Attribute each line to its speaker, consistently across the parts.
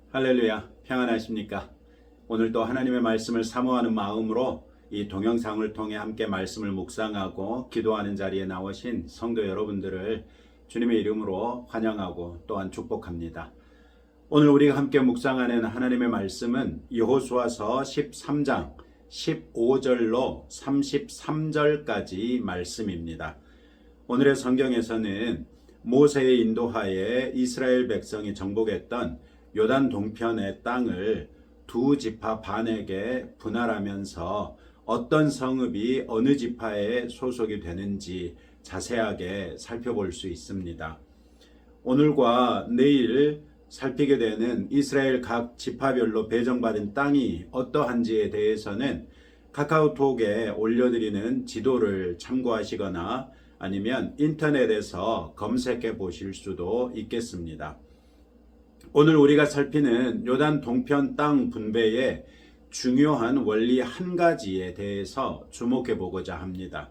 Speaker 1: 할렐루야, 평안하십니까? 오늘 또 하나님의 말씀을 사모하는 마음으로 이 동영상을 통해 함께 말씀을 묵상하고 기도하는 자리에 나오신 성도 여러분들을 주님의 이름으로 환영하고 또한 축복합니다. 오늘 우리가 함께 묵상하는 하나님의 말씀은 여호수아서 13장 15절로 33절까지 말씀입니다. 오늘의 성경에서는 모세의 인도하에 이스라엘 백성이 정복했던 요단 동편의 땅을 두 지파 반에게 분할하면서 어떤 성읍이 어느 지파에 소속이 되는지 자세하게 살펴볼 수 있습니다. 오늘과 내일 살피게 되는 이스라엘 각 지파별로 배정받은 땅이 어떠한지에 대해서는 카카오톡에 올려드리는 지도를 참고하시거나 아니면 인터넷에서 검색해 보실 수도 있겠습니다. 오늘 우리가 살피는 요단 동편 땅 분배의 중요한 원리 한 가지에 대해서 주목해 보고자 합니다.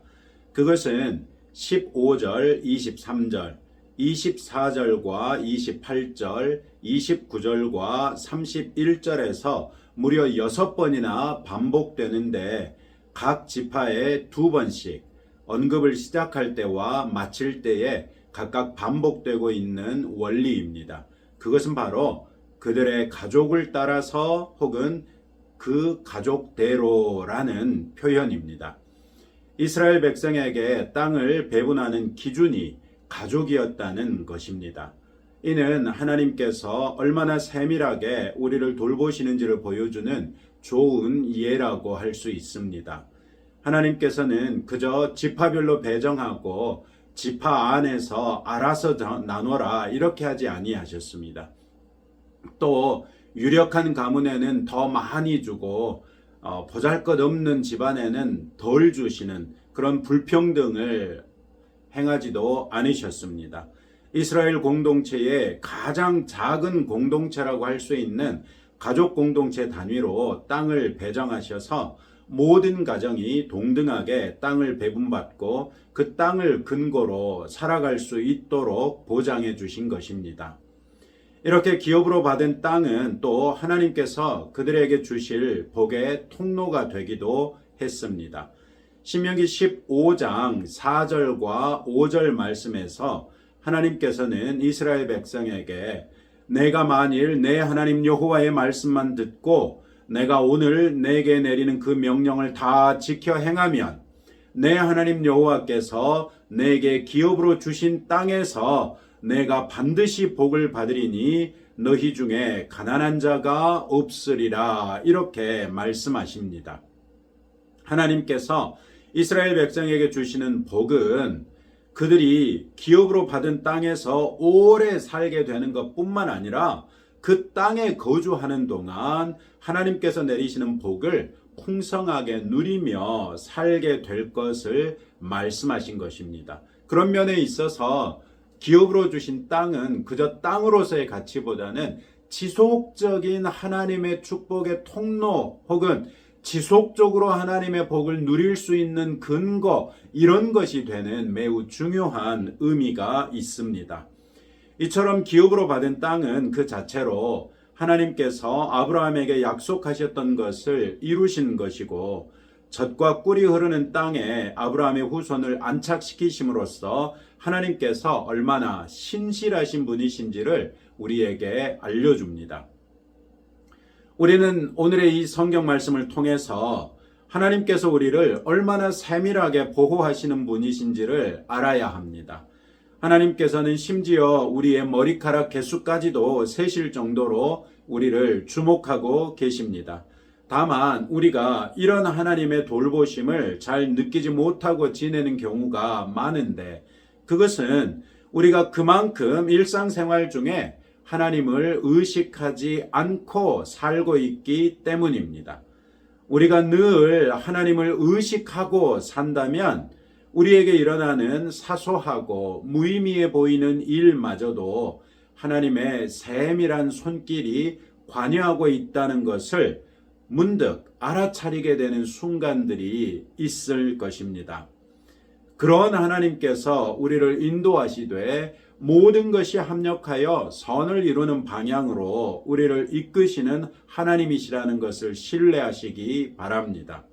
Speaker 1: 그것은 15절, 23절, 24절과 28절, 29절과 31절에서 무려 6번이나 반복되는데 각 지파에 2번씩 언급을 시작할 때와 마칠 때에 각각 반복되고 있는 원리입니다. 그것은 바로 그들의 가족을 따라서 혹은 그 가족대로라는 표현입니다. 이스라엘 백성에게 땅을 배분하는 기준이 가족이었다는 것입니다. 이는 하나님께서 얼마나 세밀하게 우리를 돌보시는지를 보여주는 좋은 예라고 할 수 있습니다. 하나님께서는 그저 지파별로 배정하고 지파 안에서 알아서 나눠라 이렇게 하지 아니하셨습니다. 또 유력한 가문에는 더 많이 주고 보잘것없는 집안에는 덜 주시는 그런 불평등을 행하지도 않으셨습니다. 이스라엘 공동체의 가장 작은 공동체라고 할 수 있는 가족 공동체 단위로 땅을 배정하셔서 모든 가정이 동등하게 땅을 배분받고 그 땅을 근거로 살아갈 수 있도록 보장해 주신 것입니다. 이렇게 기업으로 받은 땅은 또 하나님께서 그들에게 주실 복의 통로가 되기도 했습니다. 신명기 15장 4절과 5절 말씀에서 하나님께서는 이스라엘 백성에게 내가 만일 내 하나님 여호와의 말씀만 듣고 내가 오늘 내게 내리는 그 명령을 다 지켜 행하면 내 하나님 여호와께서 내게 기업으로 주신 땅에서 내가 반드시 복을 받으리니 너희 중에 가난한 자가 없으리라 이렇게 말씀하십니다. 하나님께서 이스라엘 백성에게 주시는 복은 그들이 기업으로 받은 땅에서 오래 살게 되는 것뿐만 아니라 그 땅에 거주하는 동안 하나님께서 내리시는 복을 풍성하게 누리며 살게 될 것을 말씀하신 것입니다. 그런 면에 있어서 기업으로 주신 땅은 그저 땅으로서의 가치보다는 지속적인 하나님의 축복의 통로 혹은 지속적으로 하나님의 복을 누릴 수 있는 근거 이런 것이 되는 매우 중요한 의미가 있습니다. 이처럼 기업으로 받은 땅은 그 자체로 하나님께서 아브라함에게 약속하셨던 것을 이루신 것이고 젖과 꿀이 흐르는 땅에 아브라함의 후손을 안착시키심으로써 하나님께서 얼마나 신실하신 분이신지를 우리에게 알려줍니다. 우리는 오늘의 이 성경 말씀을 통해서 하나님께서 우리를 얼마나 세밀하게 보호하시는 분이신지를 알아야 합니다. 하나님께서는 심지어 우리의 머리카락 개수까지도 세실 정도로 우리를 주목하고 계십니다. 다만 우리가 이런 하나님의 돌보심을 잘 느끼지 못하고 지내는 경우가 많은데 그것은 우리가 그만큼 일상생활 중에 하나님을 의식하지 않고 살고 있기 때문입니다. 우리가 늘 하나님을 의식하고 산다면 우리에게 일어나는 사소하고 무의미해 보이는 일마저도 하나님의 세밀한 손길이 관여하고 있다는 것을 문득 알아차리게 되는 순간들이 있을 것입니다. 그런 하나님께서 우리를 인도하시되 모든 것이 합력하여 선을 이루는 방향으로 우리를 이끄시는 하나님이시라는 것을 신뢰하시기 바랍니다.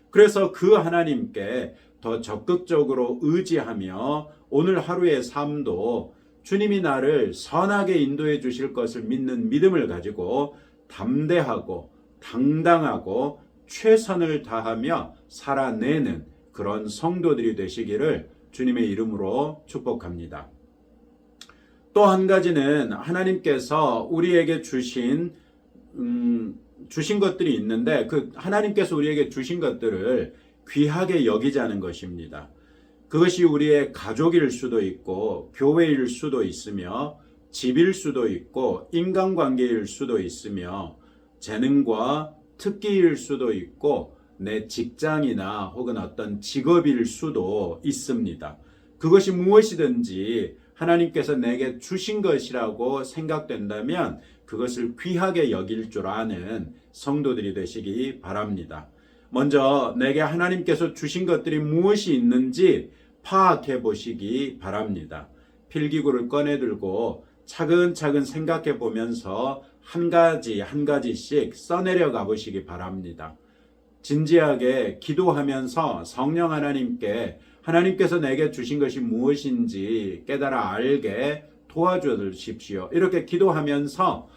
Speaker 1: 그래서 그 하나님께 더 적극적으로 의지하며 오늘 하루의 삶도 주님이 나를 선하게 인도해 주실 것을 믿는 믿음을 가지고 담대하고 당당하고 최선을 다하며 살아내는 그런 성도들이 되시기를 주님의 이름으로 축복합니다. 또 한 가지는 하나님께서 우리에게 주신 것들이 있는데 그 하나님께서 우리에게 주신 것들을 귀하게 여기자는 것입니다. 그것이 우리의 가족일 수도 있고 교회일 수도 있으며 집일 수도 있고 인간관계일 수도 있으며 재능과 특기일 수도 있고 내 직장이나 혹은 어떤 직업일 수도 있습니다. 그것이 무엇이든지 하나님께서 내게 주신 것이라고 생각된다면 그것을 귀하게 여길 줄 아는 성도들이 되시기 바랍니다. 먼저 내게 하나님께서 주신 것들이 무엇이 있는지 파악해 보시기 바랍니다. 필기구를 꺼내 들고 차근차근 생각해 보면서 한 가지씩 써내려 가보시기 바랍니다. 진지하게 기도하면서 성령 하나님께서 내게 주신 것이 무엇인지 깨달아 알게 도와줘 주십시오. 이렇게 기도하고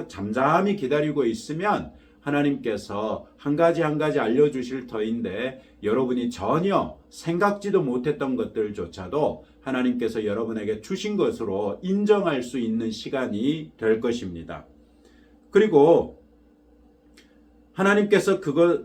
Speaker 1: 잠잠히 기다리고 있으면 하나님께서 한 가지 알려주실 터인데 여러분이 전혀 생각지도 못했던 것들조차도 하나님께서 여러분에게 주신 것으로 인정할 수 있는 시간이 될 것입니다. 그리고 하나님께서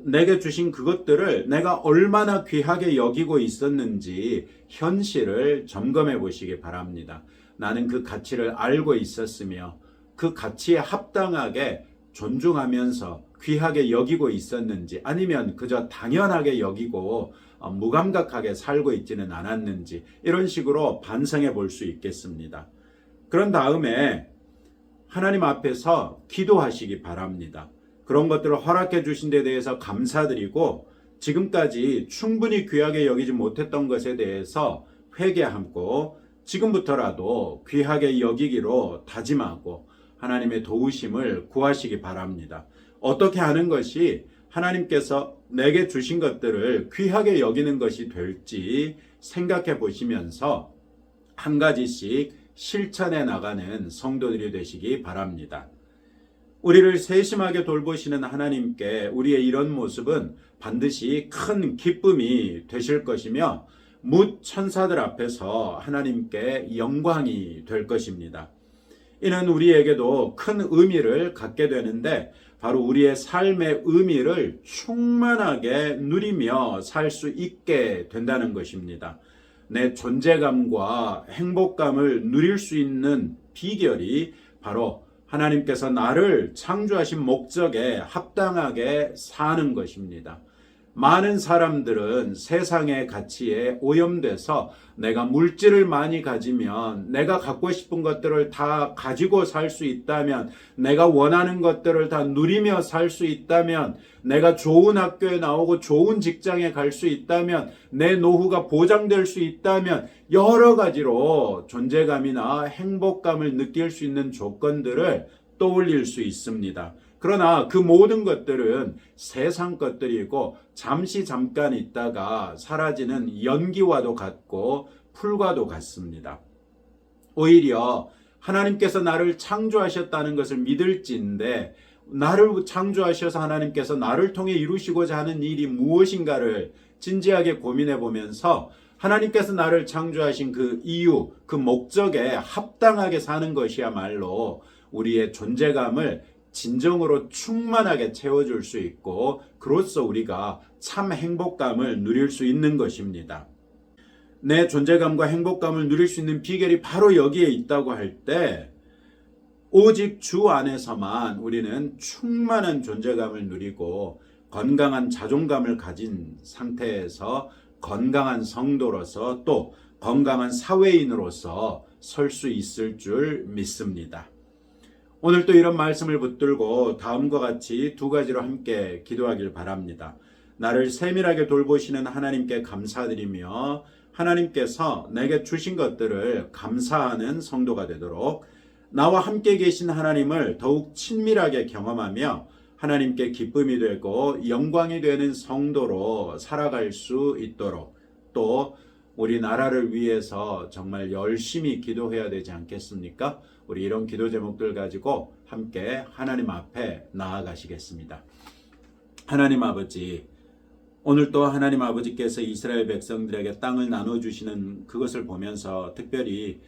Speaker 1: 내게 주신 그것들을 내가 얼마나 귀하게 여기고 있었는지 현실을 점검해 보시기 바랍니다. 나는 그 가치를 알고 있었으며 그 가치에 합당하게 존중하면서 귀하게 여기고 있었는지 아니면 그저 당연하게 여기고 무감각하게 살고 있지는 않았는지 이런 식으로 반성해 볼 수 있겠습니다. 그런 다음에 하나님 앞에서 기도하시기 바랍니다. 그런 것들을 허락해 주신 데 대해서 감사드리고 지금까지 충분히 귀하게 여기지 못했던 것에 대해서 회개하고 지금부터라도 귀하게 여기기로 다짐하고 하나님의 도우심을 구하시기 바랍니다. 어떻게 하는 것이 하나님께서 내게 주신 것들을 귀하게 여기는 것이 될지 생각해 보시면서 한 가지씩 실천해 나가는 성도들이 되시기 바랍니다. 우리를 세심하게 돌보시는 하나님께 우리의 이런 모습은 반드시 큰 기쁨이 되실 것이며 뭇 천사들 앞에서 하나님께 영광이 될 것입니다. 이는 우리에게도 큰 의미를 갖게 되는데 바로 우리의 삶의 의미를 충만하게 누리며 살 수 있게 된다는 것입니다. 내 존재감과 행복감을 누릴 수 있는 비결이 바로 하나님께서 나를 창조하신 목적에 합당하게 사는 것입니다. 많은 사람들은 세상의 가치에 오염돼서 내가 물질을 많이 가지면 내가 갖고 싶은 것들을 다 가지고 살 수 있다면 내가 원하는 것들을 다 누리며 살 수 있다면 내가 좋은 학교에 나오고 좋은 직장에 갈 수 있다면 내 노후가 보장될 수 있다면 여러 가지로 존재감이나 행복감을 느낄 수 있는 조건들을 떠올릴 수 있습니다. 그러나 그 모든 것들은 세상 것들이고 잠깐 있다가 사라지는 연기와도 같고 풀과도 같습니다. 오히려 하나님께서 나를 창조하셨다는 것을 믿을지인데 나를 창조하셔서 하나님께서 나를 통해 이루시고자 하는 일이 무엇인가를 진지하게 고민해 보면서 하나님께서 나를 창조하신 그 이유, 그 목적에 합당하게 사는 것이야말로 우리의 존재감을 진정으로 충만하게 채워줄 수 있고 그로써 우리가 참 행복감을 누릴 수 있는 것입니다. 내 존재감과 행복감을 누릴 수 있는 비결이 바로 여기에 있다고 할 때 오직 주 안에서만 우리는 충만한 존재감을 누리고 건강한 자존감을 가진 상태에서 건강한 성도로서 또 건강한 사회인으로서 설 수 있을 줄 믿습니다. 오늘 또 이런 말씀을 붙들고 다음과 같이 두 가지로 함께 기도하길 바랍니다. 나를 세밀하게 돌보시는 하나님께 감사드리며 하나님께서 내게 주신 것들을 감사하는 성도가 되도록 나와 함께 계신 하나님을 더욱 친밀하게 경험하며 하나님께 기쁨이 되고 영광이 되는 성도로 살아갈 수 있도록 또 우리 나라를 위해서 정말 열심히 기도해야 되지 않겠습니까? 우리 이런 기도 제목들 가지고 함께 하나님 앞에 나아가시겠습니다. 하나님 아버지, 오늘 또 하나님 아버지께서 이스라엘 백성들에게 땅을 나눠주시는 그것을 보면서 특별히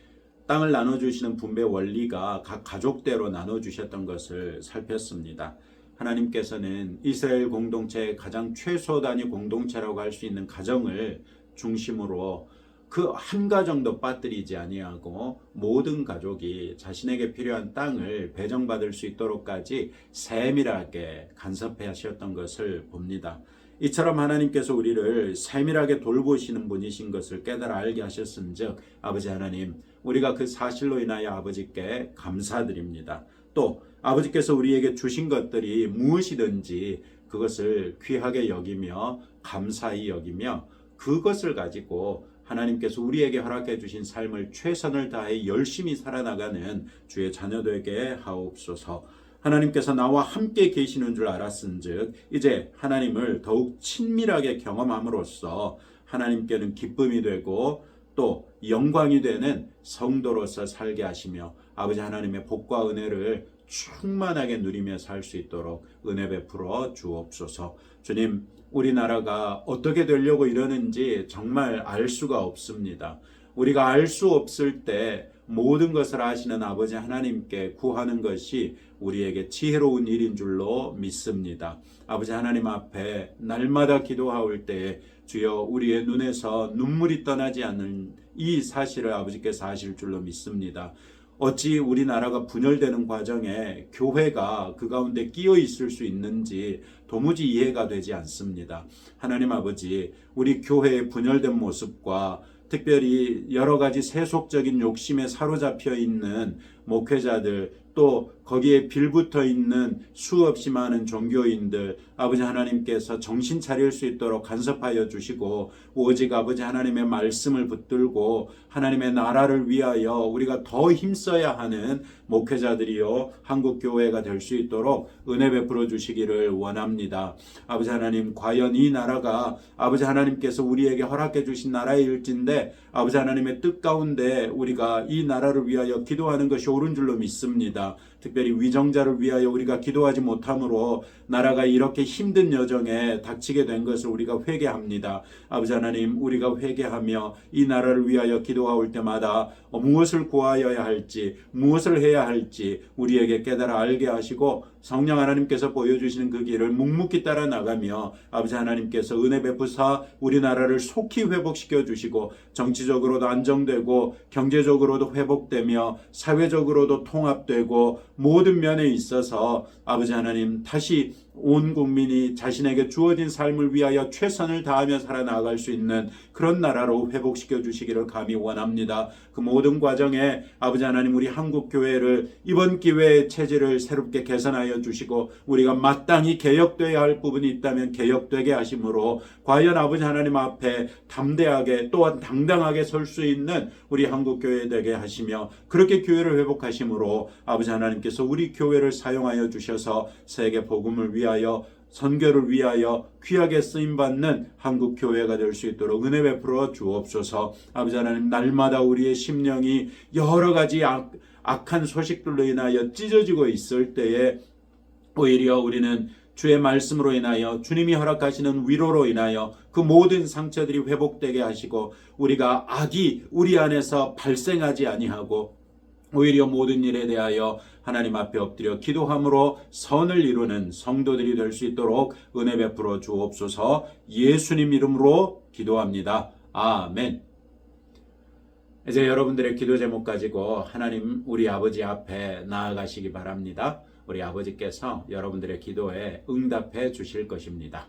Speaker 1: 땅을 나눠주시는 분배 원리가 각 가족대로 나눠주셨던 것을 살폈습니다. 하나님께서는 이스라엘 공동체의 가장 최소 단위 공동체라고 할 수 있는 가정을 중심으로 그 한 가정도 빠뜨리지 아니하고 모든 가족이 자신에게 필요한 땅을 배정받을 수 있도록까지 세밀하게 간섭해 하셨던 것을 봅니다. 이처럼 하나님께서 우리를 세밀하게 돌보시는 분이신 것을 깨달아 알게 하셨은즉 아버지 하나님, 우리가 그 사실로 인하여 아버지께 감사드립니다. 또 아버지께서 우리에게 주신 것들이 무엇이든지 그것을 귀하게 여기며 감사히 여기며 그것을 가지고 하나님께서 우리에게 허락해 주신 삶을 최선을 다해 열심히 살아나가는 주의 자녀되게 하옵소서. 하나님께서 나와 함께 계시는 줄 알았은즉 이제 하나님을 더욱 친밀하게 경험함으로써 하나님께는 기쁨이 되고 또 영광이 되는 성도로서 살게 하시며 아버지 하나님의 복과 은혜를 충만하게 누리며 살 수 있도록 은혜 베풀어 주옵소서. 주님, 우리나라가 어떻게 되려고 이러는지 정말 알 수가 없습니다. 우리가 알 수 없을 때 모든 것을 아시는 아버지 하나님께 구하는 것이 우리에게 지혜로운 일인 줄로 믿습니다. 아버지 하나님 앞에 날마다 기도하올 때에 주여 우리의 눈에서 눈물이 떠나지 않는 이 사실을 아버지께서 아실 줄로 믿습니다. 어찌 우리나라가 분열되는 과정에 교회가 그 가운데 끼어 있을 수 있는지 도무지 이해가 되지 않습니다. 하나님 아버지, 우리 교회의 분열된 모습과 특별히 여러 가지 세속적인 욕심에 사로잡혀 있는 목회자들, 또 거기에 빌붙어 있는 수없이 많은 종교인들, 아버지 하나님께서 정신 차릴 수 있도록 간섭하여 주시고 오직 아버지 하나님의 말씀을 붙들고 하나님의 나라를 위하여 우리가 더 힘써야 하는 목회자들이요 한국교회가 될 수 있도록 은혜 베풀어 주시기를 원합니다. 아버지 하나님, 과연 이 나라가 아버지 하나님께서 우리에게 허락해 주신 나라일진데 아버지 하나님의 뜻 가운데 우리가 이 나라를 위하여 기도하는 것이 옳은 줄로 믿습니다. 특별히 위정자를 위하여 우리가 기도하지 못함으로 나라가 이렇게 힘든 여정에 닥치게 된 것을 우리가 회개합니다. 아버지 하나님, 우리가 회개하며 이 나라를 위하여 기도할 때마다 무엇을 구하여야 할지, 무엇을 해야 할지 우리에게 깨달아 알게 하시고 성령 하나님께서 보여주시는 그 길을 묵묵히 따라 나가며 아버지 하나님께서 은혜 베푸사 우리나라를 속히 회복시켜 주시고 정치적으로도 안정되고 경제적으로도 회복되며 사회적으로도 통합되고 모든 면에 있어서 아버지 하나님 다시 온 국민이 자신에게 주어진 삶을 위하여 최선을 다하며 살아나갈 수 있는 그런 나라로 회복시켜 주시기를 감히 원합니다. 그 모든 과정에 아버지 하나님, 우리 한국교회를 이번 기회의 체질을 새롭게 개선하여 주시고 우리가 마땅히 개혁되어야 할 부분이 있다면 개혁되게 하심으로 과연 아버지 하나님 앞에 담대하게 또한 당당하게 설 수 있는 우리 한국교회 되게 하시며 그렇게 교회를 회복하심으로 아버지 하나님께서 우리 교회를 사용하여 주셔서 세계 복음을 위하여 선교를 위하여 귀하게 쓰임받는 한국교회가 될 수 있도록 은혜 베풀어 주옵소서. 아버지 하나님, 날마다 우리의 심령이 여러 가지 악한 소식들로 인하여 찢어지고 있을 때에 오히려 우리는 주의 말씀으로 인하여 주님이 허락하시는 위로로 인하여 그 모든 상처들이 회복되게 하시고 우리가 악이 우리 안에서 발생하지 아니하고 오히려 모든 일에 대하여 하나님 앞에 엎드려 기도함으로 선을 이루는 성도들이 될 수 있도록 은혜 베풀어 주옵소서. 예수님 이름으로 기도합니다. 아멘. 이제 여러분들의 기도 제목 가지고 하나님 우리 아버지 앞에 나아가시기 바랍니다. 우리 아버지께서 여러분들의 기도에 응답해 주실 것입니다.